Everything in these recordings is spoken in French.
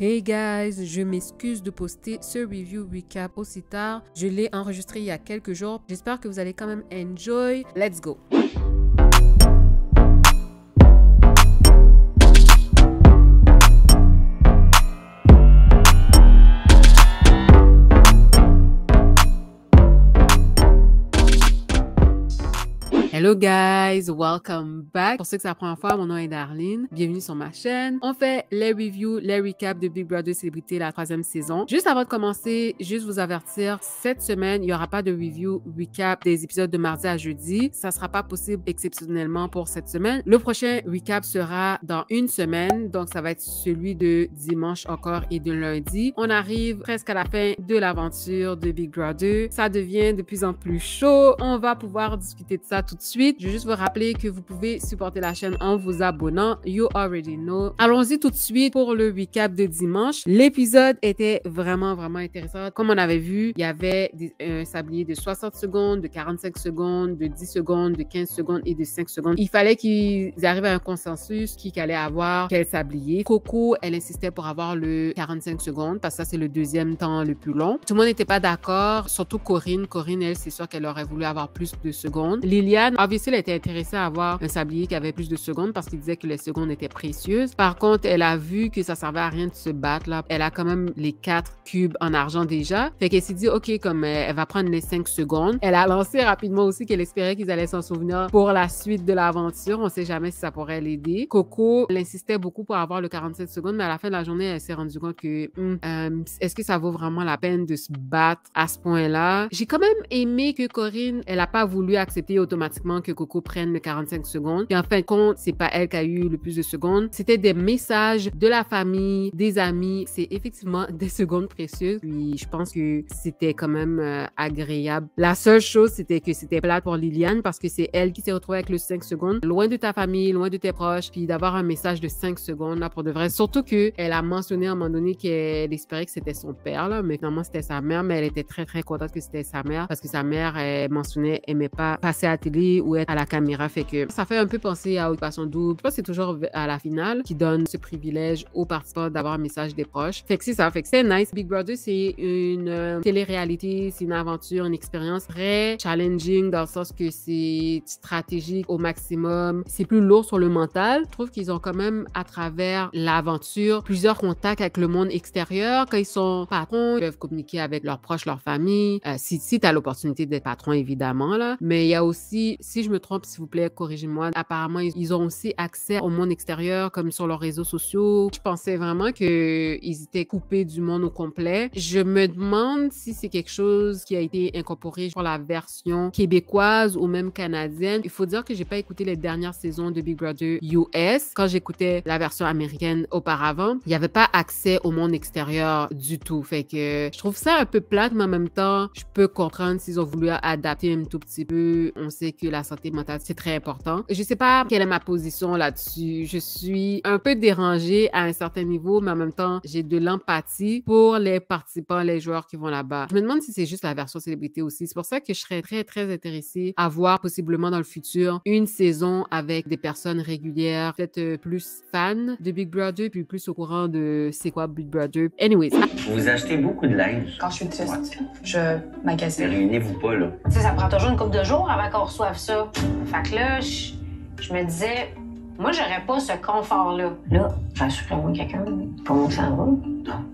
Hey guys, je m'excuse de poster ce review recap aussi tard. Je l'ai enregistré il y a quelques jours. J'espère que vous allez quand même enjoy. Let's go! Hello guys, welcome back. Pour ceux que c'est la première fois, mon nom est Darlene. Bienvenue sur ma chaîne. On fait les reviews, les recaps de Big Brother Célébrité la 3e saison. Juste avant de commencer, juste vous avertir, cette semaine, il n'y aura pas de review recap des épisodes de mardi à jeudi. Ça sera pas possible exceptionnellement pour cette semaine. Le prochain recap sera dans une semaine, donc ça va être celui de dimanche encore et de lundi. On arrive presque à la fin de l'aventure de Big Brother. Ça devient de plus en plus chaud. On va pouvoir discuter de ça tout de suite. Je veux juste vous rappeler que vous pouvez supporter la chaîne en vous abonnant. You already know. Allons-y tout de suite pour le recap de dimanche. L'épisode était vraiment intéressant. Comme on avait vu, il y avait un sablier de 60 secondes, de 45 secondes, de 10 secondes, de 15 secondes et de 5 secondes. Il fallait qu'ils arrivent à un consensus qui allait avoir quel sablier. Coco, elle insistait pour avoir le 45 secondes parce que ça, c'est le deuxième temps le plus long. Tout le monde n'était pas d'accord, surtout Corinne. Corinne, elle, c'est sûr qu'elle aurait voulu avoir plus de secondes. Liliane, obviously, elle était intéressée à avoir un sablier qui avait plus de secondes parce qu'il disait que les secondes étaient précieuses. Par contre, elle a vu que ça servait à rien de se battre là. Elle a quand même les 4 cubes en argent déjà. Fait qu'elle s'est dit, OK, comme elle va prendre les 5 secondes. Elle a lancé rapidement aussi qu'elle espérait qu'ils allaient s'en souvenir pour la suite de l'aventure. On sait jamais si ça pourrait l'aider. Coco, elle insistait beaucoup pour avoir le 47 secondes, mais à la fin de la journée, elle s'est rendue compte que est-ce que ça vaut vraiment la peine de se battre à ce point-là? J'ai quand même aimé que Corinne, elle a pas voulu accepter automatiquement que Coco prenne le 45 secondes. Et en fin de compte, c'est pas elle qui a eu le plus de secondes. C'était des messages de la famille, des amis. C'est effectivement des secondes précieuses. Puis je pense que c'était quand même agréable. La seule chose, c'était que c'était plate pour Liliane parce que c'est elle qui s'est retrouvée avec le 5 secondes. Loin de ta famille, loin de tes proches. Puis d'avoir un message de 5 secondes là pour de vrai. Surtout qu'elle a mentionné à un moment donné qu'elle espérait que c'était son père là. Mais finalement, c'était sa mère. Mais elle était très contente que c'était sa mère parce que sa mère, elle mentionnait, aimait pas passer à la télé ou être à la caméra, fait que ça fait un peu penser à Occupation Double. Je pense que c'est toujours à la finale qui donne ce privilège aux participants d'avoir un message des proches. Fait que c'est ça, fait que c'est nice. Big Brother, c'est une télé-réalité, c'est une aventure, une expérience très challenging dans le sens que c'est stratégique au maximum. C'est plus lourd sur le mental. Je trouve qu'ils ont quand même, à travers l'aventure, plusieurs contacts avec le monde extérieur. Quand ils sont patrons, ils peuvent communiquer avec leurs proches, leur famille. Si tu as l'opportunité d'être patron, évidemment, là. Mais il y a aussi, si je me trompe, s'il vous plaît, corrigez-moi. Apparemment, ils ont aussi accès au monde extérieur, comme sur leurs réseaux sociaux. Je pensais vraiment qu'ils étaient coupés du monde au complet. Je me demande si c'est quelque chose qui a été incorporé pour la version québécoise ou même canadienne. Il faut dire que j'ai pas écouté les dernières saisons de Big Brother US. Quand j'écoutais la version américaine auparavant, il n'y avait pas accès au monde extérieur du tout. Fait que je trouve ça un peu plate, mais en même temps, je peux comprendre s'ils ont voulu adapter un tout petit peu. On sait que la santé mentale, c'est très important. Je sais pas quelle est ma position là-dessus. Je suis un peu dérangée à un certain niveau, mais en même temps, j'ai de l'empathie pour les participants, les joueurs qui vont là-bas. Je me demande si c'est juste la version célébrité aussi. C'est pour ça que je serais très intéressée à voir possiblement dans le futur une saison avec des personnes régulières, peut-être plus fans de Big Brother, puis plus au courant de c'est quoi Big Brother. Anyways. Vous achetez beaucoup de linge. Quand je suis triste, Ouais. je magasine. Mais réunez-vous pas, là. Tu sais, ça prend toujours une couple de jours avant qu'on reçoive ça. Fait que là, je me disais, moi, j'aurais pas ce confort-là. Là, rassurez-moi quelqu'un. Comment que ça va? Non.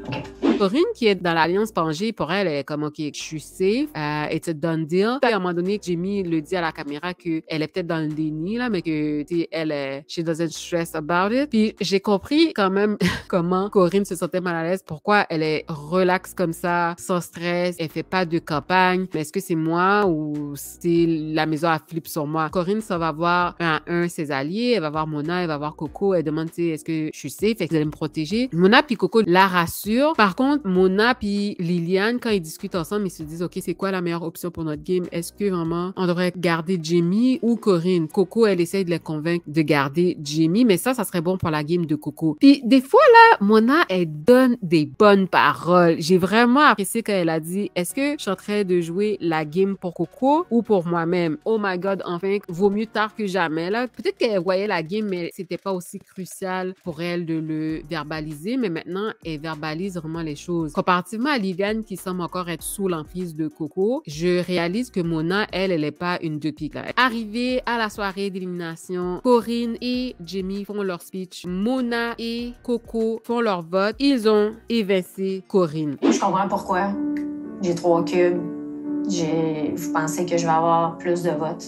OK. Corinne, qui est dans l'Alliance Pangée, pour elle, elle est comme, OK, je suis safe, it's a done deal. À un moment donné, Jamie le dit à la caméra qu'elle est peut-être dans le déni, là, mais que, tu sais, elle, she doesn't stress about it. Puis j'ai compris quand même comment Corinne se sentait mal à l'aise, pourquoi elle est relaxe comme ça, sans stress, elle fait pas de campagne. Mais est-ce que c'est moi ou c'est la maison à flip sur moi? Corinne, ça va voir un à un ses alliés, elle va voir Mona, elle va voir Coco, elle demande, tu sais, est-ce que je suis safe, est-ce que vous allez me protéger? Mona puis Coco la rassurent sûr. Par contre, Mona puis Liliane, quand ils discutent ensemble, ils se disent, OK, c'est quoi la meilleure option pour notre game? Est-ce que vraiment on devrait garder Jamie ou Corinne? Coco, elle essaye de les convaincre de garder Jamie, mais ça serait bon pour la game de Coco. Puis des fois, là, Mona, elle donne des bonnes paroles. J'ai vraiment apprécié quand elle a dit, est-ce que je suis en train de jouer la game pour Coco ou pour moi-même? Oh my God, enfin, vaut mieux tard que jamais. Là, peut-être qu'elle voyait la game, mais c'était pas aussi crucial pour elle de le verbaliser, mais maintenant, elle verbalise vraiment les choses. Comparativement à Liliane, qui semble encore être sous l'emprise de Coco, je réalise que Mona, elle est pas une deux piques. Arrivée à la soirée d'élimination, Corinne et Jamie font leur speech. Mona et Coco font leur vote. Ils ont évincé Corinne. Je comprends pourquoi. J'ai 3 cubes. Vous pensez que je vais avoir plus de votes.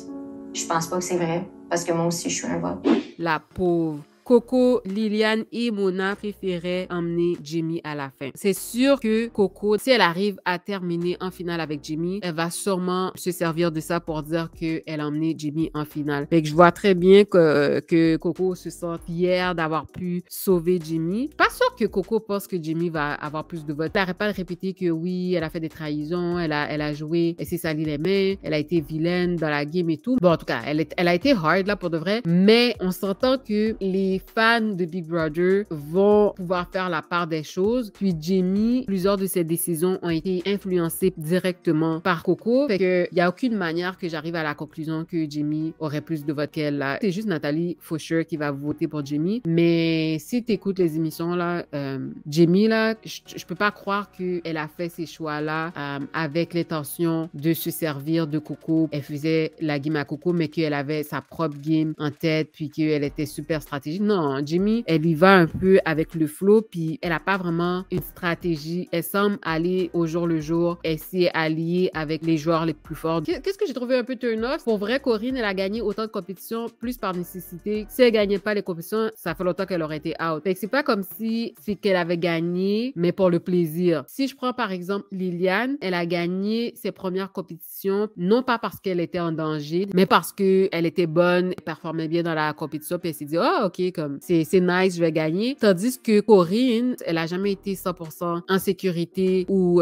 Je pense pas que c'est vrai, parce que moi aussi, je suis un vote. La pauvre. Coco, Liliane et Mona préféraient emmener Jamie à la fin. C'est sûr que Coco, si elle arrive à terminer en finale avec Jamie, elle va sûrement se servir de ça pour dire qu'elle a emmené Jamie en finale. Fait que je vois très bien que Coco se sent fière d'avoir pu sauver Jamie. Pas sûr que Coco pense que Jamie va avoir plus de votes. Elle n'arrête pas de répéter que oui, elle a fait des trahisons, elle a joué, elle s'est sali les mains, elle a été vilaine dans la game et tout. Bon, en tout cas, elle a été hard là pour de vrai, mais on s'entend que les fans de Big Brother vont pouvoir faire la part des choses. Puis Jamie, plusieurs de ses décisions ont été influencées directement par Coco. Fait que il y a aucune manière que j'arrive à la conclusion que Jamie aurait plus de votes qu'elle là. C'est juste Nathalie Faucher qui va voter pour Jamie. Mais si tu écoutes les émissions là, Jamie là, je peux pas croire qu'elle a fait ces choix là avec l'intention de se servir de Coco. Elle faisait la game à Coco, mais qu'elle avait sa propre game en tête, puis qu'elle était super stratégique. Non, Jamie, elle y va un peu avec le flow, puis elle a pas vraiment une stratégie. Elle semble aller au jour le jour, elle s'est alliée avec les joueurs les plus forts. Qu'est-ce que j'ai trouvé un peu turn-off? Pour vrai, Corinne, elle a gagné autant de compétitions plus par nécessité. Si elle gagnait pas les compétitions, ça fait longtemps qu'elle aurait été out. Fait que c'est pas comme si c'est qu'elle avait gagné, mais pour le plaisir. Si je prends par exemple Liliane, elle a gagné ses premières compétitions, non pas parce qu'elle était en danger, mais parce qu'elle était bonne, elle performait bien dans la compétition, puis elle s'est dit, ah, ok, comme c'est nice, je vais gagner. Tandis que Corinne, elle a jamais été 100% en sécurité ou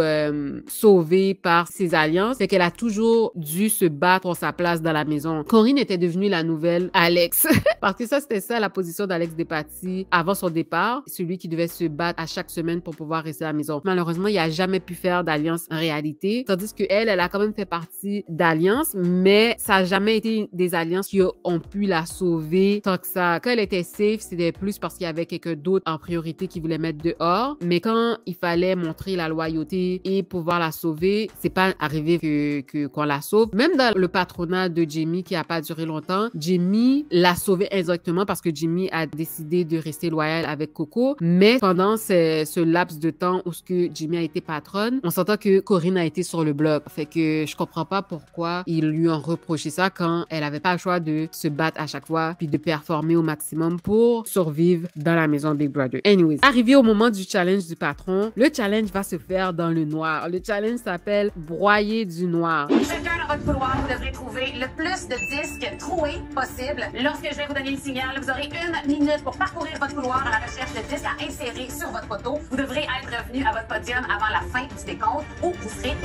sauvée par ses alliances. Fait qu'elle a toujours dû se battre pour sa place dans la maison. Corinne était devenue la nouvelle Alex. Parce que ça, c'était ça la position d'Alex Despatie avant son départ. Celui qui devait se battre à chaque semaine pour pouvoir rester à la maison. Malheureusement, il a jamais pu faire d'alliance en réalité. Tandis que elle a quand même fait partie d'alliances, mais ça a jamais été des alliances qui ont pu la sauver tant que ça. Quand elle était safe, c'était plus parce qu'il y avait quelqu'un d'autre en priorité qui voulait mettre dehors. Mais quand il fallait montrer la loyauté et pouvoir la sauver, c'est pas arrivé qu'on la sauve. Même dans le patronat de Jamie qui a pas duré longtemps, Jamie l'a sauvé indirectement parce que Jamie a décidé de rester loyal avec Coco. Mais pendant ce laps de temps où Jamie a été patronne, on s'entend que Corinne a été sur le bloc. Fait que je comprends pas pourquoi ils lui ont reproché ça quand elle avait pas le choix de se battre à chaque fois puis de performer au maximum pour survivre dans la maison Big Brother. Anyways, arrivé au moment du challenge du patron, le challenge va se faire dans le noir. Le challenge s'appelle broyer du noir. Chacun dans votre couloir, vous devrez trouver le plus de disques troués possible. Lorsque je vais vous donner le signal, vous aurez 1 minute pour parcourir votre couloir à la recherche de disques à insérer sur votre photo. Vous devrez être revenu à votre podium avant la fin du décompte ou vous serez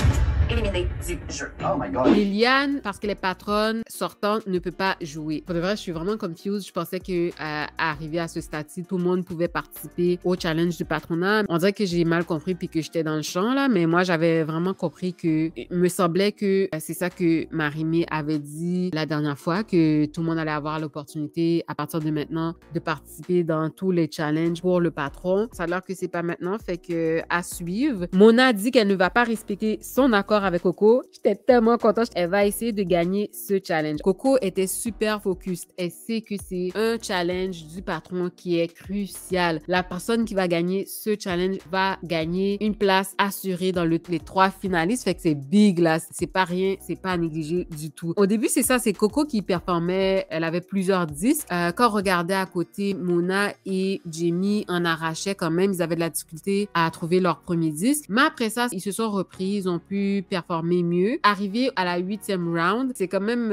éliminé du jeu. Oh my God. Liliane, parce qu'elle est patronne sortante, ne peut pas jouer. Pour de vrai, je suis vraiment confuse. Je pensais que arrivé à ce stade-ci, tout le monde pouvait participer au challenge du patronat. On dirait que j'ai mal compris puis que j'étais dans le champ là, mais moi j'avais vraiment compris que il me semblait que c'est ça que Marie-Mé avait dit la dernière fois, que tout le monde allait avoir l'opportunité à partir de maintenant de participer dans tous les challenges pour le patron. Ça a l'air que c'est pas maintenant, fait que à suivre. Mona dit qu'elle ne va pas respecter son accord avec Coco. J'étais tellement contente. Elle va essayer de gagner ce challenge. Coco était super focus. Elle sait que c'est un challenge du patron qui est crucial. La personne qui va gagner ce challenge va gagner une place assurée dans les 3 finalistes. Fait que c'est big là. C'est pas rien, c'est pas à négliger du tout. Au début, c'est ça, c'est Coco qui performait. Elle avait plusieurs disques. Quand on regardait à côté, Mona et Jamie en arrachaient quand même. Ils avaient de la difficulté à trouver leur premier disque. Mais après ça, ils se sont repris. Ils ont pu performer mieux. Arrivé à la 8e round, c'est quand même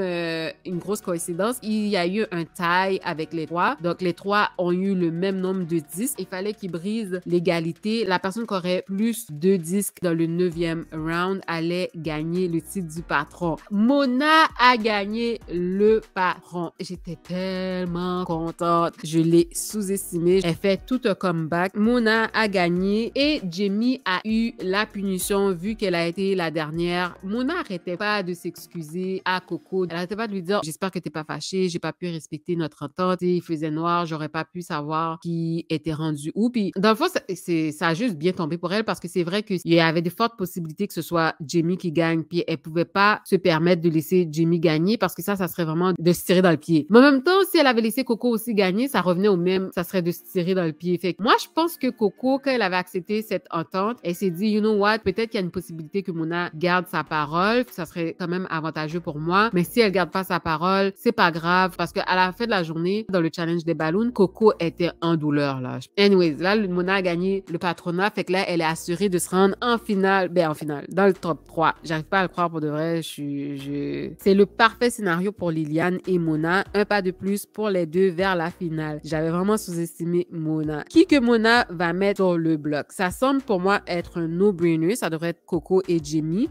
une grosse coïncidence. Il y a eu un tie avec les trois. Donc, les trois ont eu le même nombre de disques. Il fallait qu'ils brisent l'égalité. La personne qui aurait plus de disques dans le 9e round allait gagner le titre du patron. Mona a gagné le patron. J'étais tellement contente. Je l'ai sous-estimée. Elle fait tout un comeback. Mona a gagné et Jamie a eu la punition vu qu'elle a été la dernière. Mona arrêtait pas de s'excuser à Coco. Elle arrêtait pas de lui dire « J'espère que t'es pas fâchée. J'ai pas pu respecter notre entente. Il faisait noir. J'aurais pas pu savoir qui était rendu où. » Puis dans le fond, ça a juste bien tombé pour elle parce que c'est vrai qu'il y avait de fortes possibilités que ce soit Jamie qui gagne. Puis elle pouvait pas se permettre de laisser Jamie gagner parce que ça serait vraiment de se tirer dans le pied. Mais en même temps, si elle avait laissé Coco aussi gagner, ça revenait au même. Ça serait de se tirer dans le pied. Fait que moi, je pense que Coco, quand elle avait accepté cette entente, elle s'est dit, you know what, peut-être qu'il y a une possibilité que Mona garde sa parole. Ça serait quand même avantageux pour moi. Mais si elle garde pas sa parole, c'est pas grave parce qu'à la fin de la journée, dans le challenge des ballons, Coco était en douleur, là. Anyways, là, Mona a gagné le patronat. Fait que là, elle est assurée de se rendre en finale. Ben, en finale, dans le top 3. J'arrive pas à le croire pour de vrai. C'est le parfait scénario pour Liliane et Mona. Un pas de plus pour les deux vers la finale. J'avais vraiment sous-estimé Mona. Qui que Mona va mettre sur le bloc? Ça semble pour moi être un no-brainer. Ça devrait être Coco et Jamie.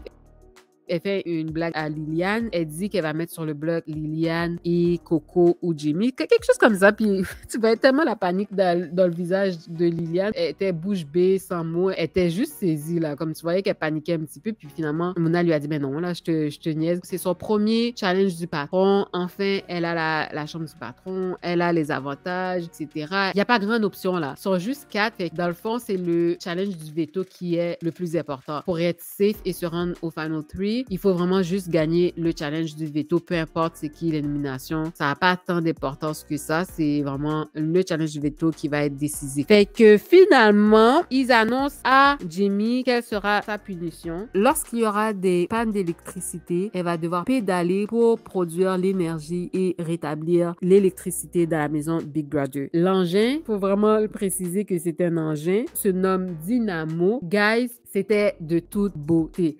Elle fait une blague à Liliane. Elle dit qu'elle va mettre sur le bloc Liliane et Coco ou Jamie. Quelque chose comme ça. Puis tu vois tellement la panique dans le visage de Liliane. Elle était bouche bée, sans mots. Elle était juste saisie, là. Comme tu voyais qu'elle paniquait un petit peu. Puis finalement, Mona lui a dit, ben non, là, je te niaise. C'est son premier challenge du patron. Enfin, elle a la chambre du patron. Elle a les avantages, etc. Il n'y a pas grande option, là. Ils sont juste 4. Fait que dans le fond, c'est le challenge du veto qui est le plus important. Pour être safe et se rendre au Final 3, il faut vraiment juste gagner le challenge du veto, peu importe c'est qui l'élimination. Ça n'a pas tant d'importance que ça. C'est vraiment le challenge du veto qui va être décisif. Fait que finalement, ils annoncent à Jamie quelle sera sa punition. Lorsqu'il y aura des pannes d'électricité, elle va devoir pédaler pour produire l'énergie et rétablir l'électricité dans la maison Big Brother. L'engin, faut vraiment préciser que c'est un engin, se nomme Dynamo. Guys, c'était de toute beauté.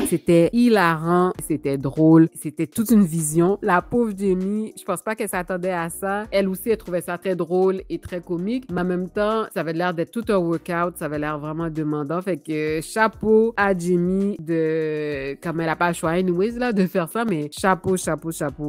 C'était hilarant, c'était drôle, c'était toute une vision. La pauvre Jamie, je pense pas qu'elle s'attendait à ça. Elle aussi, elle trouvait ça très drôle et très comique, mais en même temps, ça avait l'air d'être tout un workout, ça avait l'air vraiment demandant. Fait que chapeau à Jamie comme elle a pas le choix anyways là, de faire ça, mais chapeau.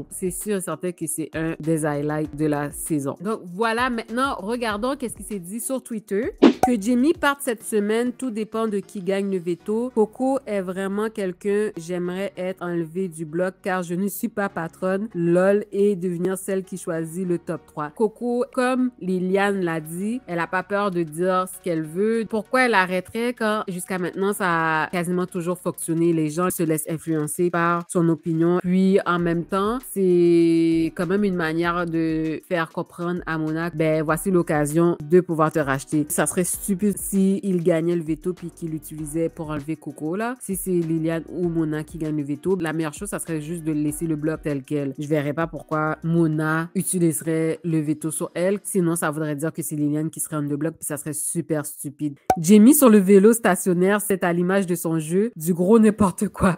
C'est sûr et certain que c'est un des highlights de la saison. Donc voilà, maintenant, regardons qu'est-ce qui s'est dit sur Twitter. Que Jamie parte cette semaine, tout dépend de qui gagne le veto. Coco est vraiment quelqu'un, j'aimerais être enlevée du bloc car je ne suis pas patronne, lol, et devenir celle qui choisit le top 3. Coco, comme Liliane l'a dit, elle a pas peur de dire ce qu'elle veut. Pourquoi elle arrêterait quand jusqu'à maintenant ça a quasiment toujours fonctionné? Les gens se laissent influencer par son opinion. Puis en même temps, c'est quand même une manière de faire comprendre à Mona, ben voici l'occasion de pouvoir te racheter. Ça serait stupide si il gagnait le veto puis qu'il l'utilisait pour enlever Coco là. Si c'est Liliane ou Mona qui gagne le veto, la meilleure chose, ça serait juste de laisser le bloc tel quel. Je verrais pas pourquoi Mona utiliserait le veto sur elle. Sinon, ça voudrait dire que c'est Liliane qui serait en le bloc puis ça serait super stupide. Jamie sur le vélo stationnaire, c'est à l'image de son jeu, du gros n'importe quoi.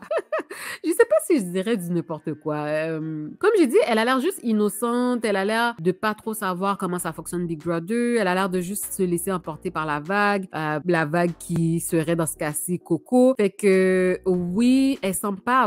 Je sais pas si je dirais du n'importe quoi. Comme j'ai dit, elle a l'air juste innocente. Elle a l'air de pas trop savoir comment ça fonctionne Big Brother. Elle a l'air de juste se laisser emporter par la vague qui serait dans ce cas-ci Coco. Fait que oui, elle semble pas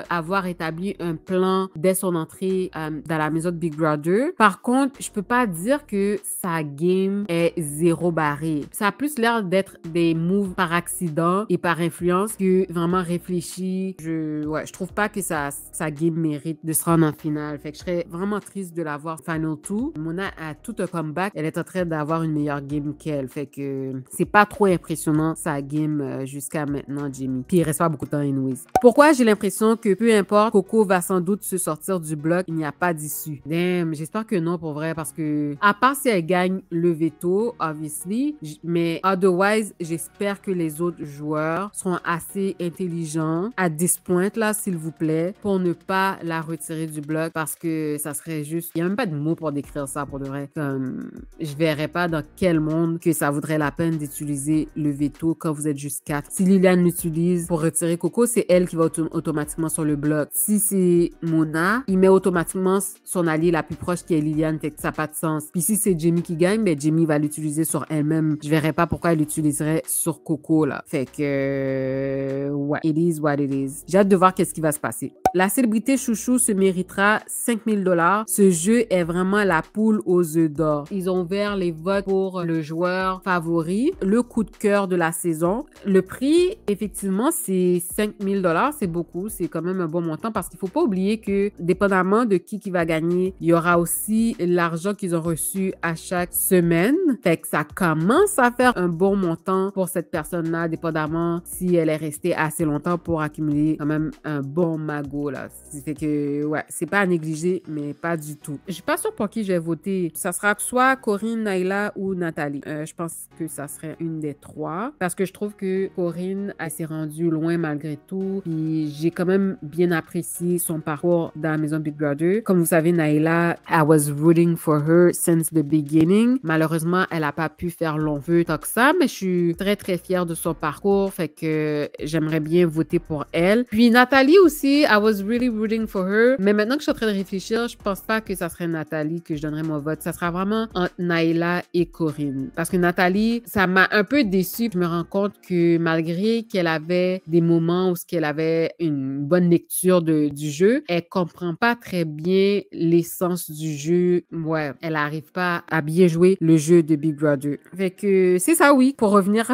avoir établi un plan dès son entrée dans la maison de Big Brother. Par contre, je peux pas dire que sa game est zéro barrée. Ça a plus l'air d'être des moves par accident et par influence que vraiment réfléchi. Je trouve pas que sa game mérite de se rendre en finale. Fait que je serais vraiment triste de la voir Final 2. Mona a tout un comeback. Elle est en train d'avoir une meilleure game qu'elle. Fait que c'est pas trop impressionnant sa game jusqu'à maintenant, Jamie. Puis il reste pas beaucoup de temps anyways. Pourquoi j'ai l'impression que peu importe, Coco va sans doute se sortir du bloc, il n'y a pas d'issue. Damn, j'espère que non pour vrai parce que à part si elle gagne le veto, obviously, mais otherwise, j'espère que les autres joueurs seront assez intelligents à 10 points jointe là, s'il vous plaît, pour ne pas la retirer du bloc parce que ça serait juste... Il n'y a même pas de mots pour décrire ça pour de vrai. Comme, je verrais pas dans quel monde que ça vaudrait la peine d'utiliser le veto quand vous êtes juste 4. Si Liliane l'utilise pour retirer Coco, c'est elle qui va automatiquement sur le bloc. Si c'est Mona, il met automatiquement son allié la plus proche qui est Liliane, fait que ça n'a pas de sens. Puis si c'est Jamie qui gagne, ben Jamie va l'utiliser sur elle-même. Je verrais pas pourquoi elle l'utiliserait sur Coco, là. Fait que... ouais, it is what it is. J'ai hâte de voir qu'est-ce qui va se passer. La célébrité chouchou se méritera 5 000 $. Ce jeu est vraiment la poule aux œufs d'or. Ils ont ouvert les votes pour le joueur favori, le coup de cœur de la saison. Le prix, effectivement, c'est 5 000 $. C'est beaucoup. C'est quand même un bon montant parce qu'il faut pas oublier que, dépendamment de qui va gagner, il y aura aussi l'argent qu'ils ont reçu à chaque semaine. Fait que ça commence à faire un bon montant pour cette personne-là, dépendamment si elle est restée assez longtemps pour accumuler quand même un bon magot, là. Ça fait que, ouais, c'est pas à négliger, mais pas du tout. Je suis pas sûre pour qui je vais voter. Ça sera soit Corinne, Naila ou Nathalie. Je pense que ça serait une des trois parce que je trouve que Corinne, elle s'est rendue loin malgré tout. Puis j'ai quand même bien apprécié son parcours dans la maison Big Brother. Comme vous savez, Naila, I was rooting for her since the beginning. Malheureusement, elle a pas pu faire long feu tant que ça, mais je suis très, très fière de son parcours. Fait que j'aimerais bien voter pour elle. Puis Nathalie aussi, I was really rooting for her. Mais maintenant que je suis en train de réfléchir, je pense pas que ça serait Nathalie que je donnerais mon vote. Ça sera vraiment entre Naila et Corinne. Parce que Nathalie, ça m'a un peu déçue. Je me rends compte que malgré qu'elle avait des moments où qu'elle avait une bonne lecture du jeu, elle comprend pas très bien l'essence du jeu. Ouais, elle arrive pas à bien jouer le jeu de Big Brother. Fait que c'est ça, oui. Pour revenir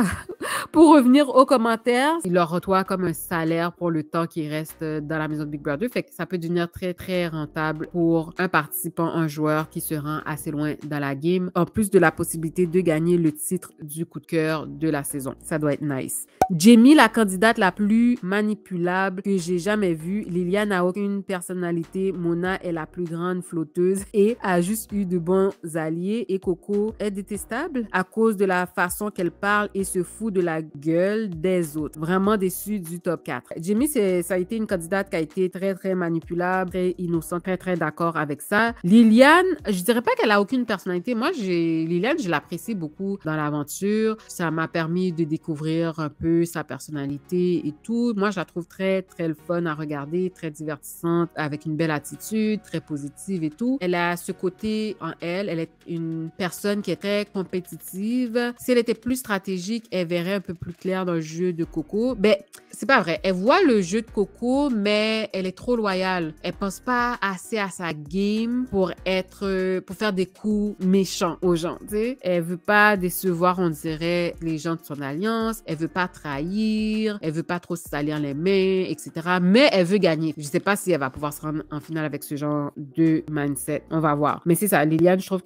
aux commentaires, il leur reçoit comme un salaire pour le temps qui reste dans la maison de Big Brother. Fait que ça peut devenir très, très rentable pour un participant, un joueur qui se rend assez loin dans la game, en plus de la possibilité de gagner le titre du coup de cœur de la saison. Ça doit être nice. Jamie, la candidate la plus manipulable que j'ai jamais vue. Liliane n'a aucune personnalité. Mona est la plus grande flotteuse et a juste eu de bons alliés. Et Coco est détestable à cause de la façon qu'elle parle et se fout de la gueule des autres. Vraiment déçue du top 4. Jamie, ça a été une candidate qui a été très, très manipulable, très innocente, très, très d'accord avec ça. Liliane, je dirais pas qu'elle a aucune personnalité. Moi, Liliane, je l'apprécie beaucoup dans l'aventure. Ça m'a permis de découvrir un peu sa personnalité et tout. Moi, je la trouve très, très le fun à regarder, très divertissante, avec une belle attitude, très positive et tout. Elle a ce côté en elle. Elle est une personne qui est très compétitive. Si elle était plus stratégique, elle verrait un peu plus clair dans le jeu de Coco. Ben, c'est pas vrai. Elle voit le jeu de Coco, mais elle est trop loyale. Elle pense pas assez à sa game pour faire des coups méchants aux gens, tu sais. Elle veut pas décevoir, on dirait, les gens de son alliance. Elle veut pas trahir. Elle veut pas trop se salir les mains, etc. Mais elle veut gagner. Je sais pas si elle va pouvoir se rendre en finale avec ce genre de mindset. On va voir. Mais c'est ça. Liliane, je trouve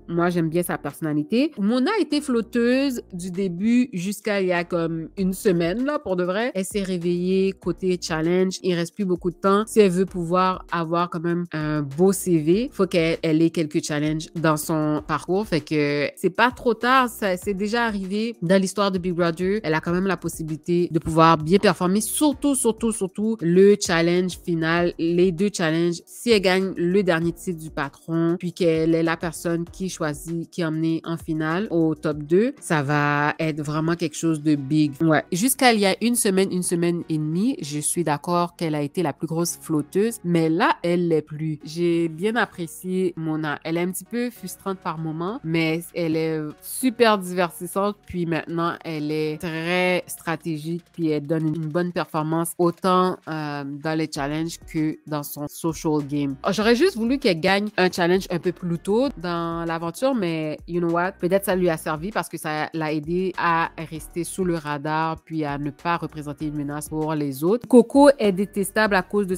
moi, j'aime bien sa personnalité. Mona était flotteuse du début jusqu'à il y a comme une semaine, là, pour de vrai. Elle s'est réveillée côté challenge. Il reste plus beaucoup de temps. Si elle veut pouvoir avoir quand même un beau CV, faut qu'elle ait quelques challenges dans son parcours. Fait que c'est pas trop tard. C'est déjà arrivé dans l'histoire de Big Brother. Elle a quand même la possibilité de pouvoir bien performer. Surtout le challenge final. Les 2 challenges. Si elle gagne le dernier titre du patron, puis qu'elle est la personne qui est emmenée en finale au top 2, ça va être vraiment quelque chose de big. Ouais. Jusqu'à il y a une semaine et demie, je suis d'accord qu'elle a été la plus grosse flotteuse, mais là, elle l'est plus. J'ai bien apprécié Mona. Elle est un petit peu frustrante par moments, mais elle est super divertissante, puis maintenant, elle est très stratégique, puis elle donne une bonne performance autant dans les challenges que dans son social game. J'aurais juste voulu qu'elle gagne un challenge un peu plus tôt dans l'aventure, mais you know what? Peut-être ça lui a servi parce que ça l'a aidé à rester sous le radar puis à ne pas représenter une menace pour les autres. Coco est détestable à cause de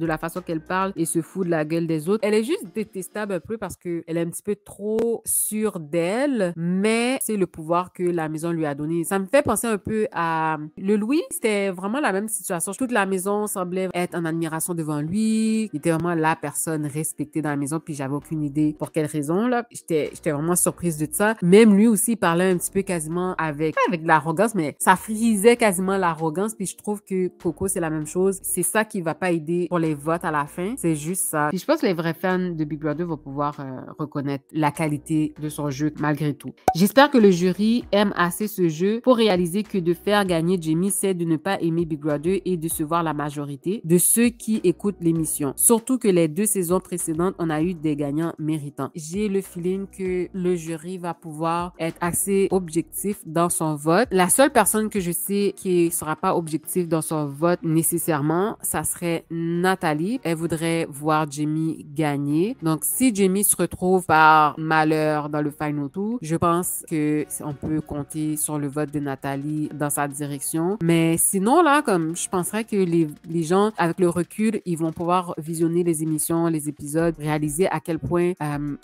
la façon qu'elle parle et se fout de la gueule des autres. Elle est juste détestable un peu parce qu'elle est un petit peu trop sûre d'elle, mais c'est le pouvoir que la maison lui a donné. Ça me fait penser un peu à le Louis. C'était vraiment la même situation. Toute la maison semblait être en admiration devant lui. Il était vraiment la personne respectée dans la maison, puis j'avais aucune idée pour quelle raison, là. J'étais vraiment surprise de ça. Même lui aussi, il parlait un petit peu quasiment avec de l'arrogance, mais ça frisait quasiment l'arrogance, puis je trouve que Coco, c'est la même chose. C'est ça qui va pas aider pour les votes à la fin. C'est juste ça. Puis je pense que les vrais fans de Big Brother vont pouvoir reconnaître la qualité de son jeu malgré tout. J'espère que le jury aime assez ce jeu pour réaliser que de faire gagner Jamie, c'est de ne pas aimer Big Brother et de se voir la majorité de ceux qui écoutent l'émission. Surtout que les 2 saisons précédentes, on a eu des gagnants méritants. J'ai le feeling que le jury va pouvoir être assez objectif dans son vote. La seule personne que je sais qui sera pas objective dans son vote nécessairement, ça serait Nathalie. Elle voudrait voir Jamie gagner. Donc, si Jamie se retrouve par malheur dans le Final Two, je pense que on peut compter sur le vote de Nathalie dans sa direction. Mais sinon, là, comme je penserais que les gens, avec le recul, ils vont pouvoir visionner les émissions, les épisodes, réaliser à quel point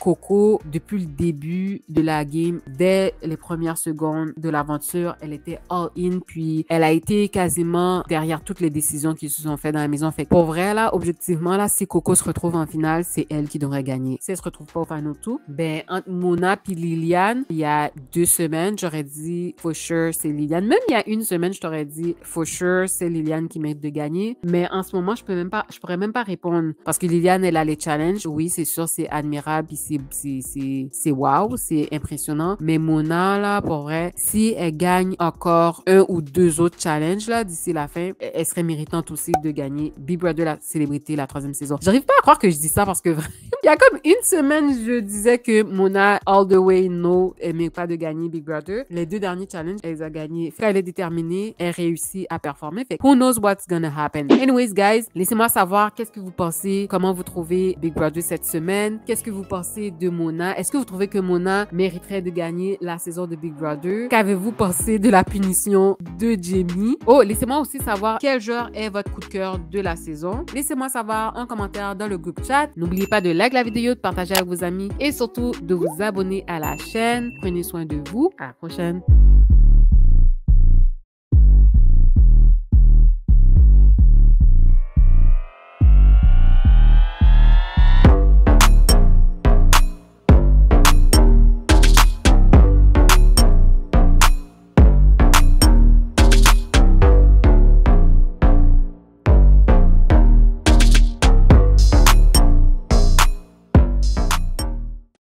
Coco, depuis le début de la game, dès les premières secondes de l'aventure, elle était all-in, puis elle a été quasiment derrière toutes les décisions qui se sont faites dans la maison. Fait que pour vrai, là, objectivement, là, si Coco se retrouve en finale, c'est elle qui devrait gagner. Si elle se retrouve pas au Final Two, ben, entre Mona puis Liliane, il y a 2 semaines, j'aurais dit for sure c'est Liliane. Même il y a 1 semaine, je t'aurais dit for sure c'est Liliane qui mérite de gagner. Mais en ce moment, je pourrais même pas répondre parce que Liliane, elle a les challenges. Oui, c'est sûr, c'est admirable puis c'est wow, c'est impressionnant. Mais Mona, là, pour vrai, si elle gagne encore 1 ou 2 autres challenges, là, d'ici la fin, elle serait méritante aussi de gagner Big Brother, la célébrité, la 3e saison. J'arrive pas à croire que je dis ça parce que vraiment, il y a comme 1 semaine, je disais que Mona, all the way, no, elle mérite pas de gagner Big Brother. Les 2 derniers challenges, elle a gagné. Quand elle est déterminée, elle réussit à performer. Fait who knows what's gonna happen. Anyways, guys, laissez-moi savoir qu'est-ce que vous pensez, comment vous trouvez Big Brother cette semaine. Qu'est-ce que vous pensez de Mona? Est-ce que vous trouvez que Mona mériterait de gagner la saison de Big Brother? Qu'avez-vous pensé de la punition de Jamie? Oh, laissez-moi aussi savoir quel joueur est votre coup de cœur de la saison. Laissez-moi savoir en commentaire dans le groupe chat. N'oubliez pas de liker la vidéo, de partager avec vos amis et surtout de vous abonner à la chaîne. Prenez soin de vous. À la prochaine.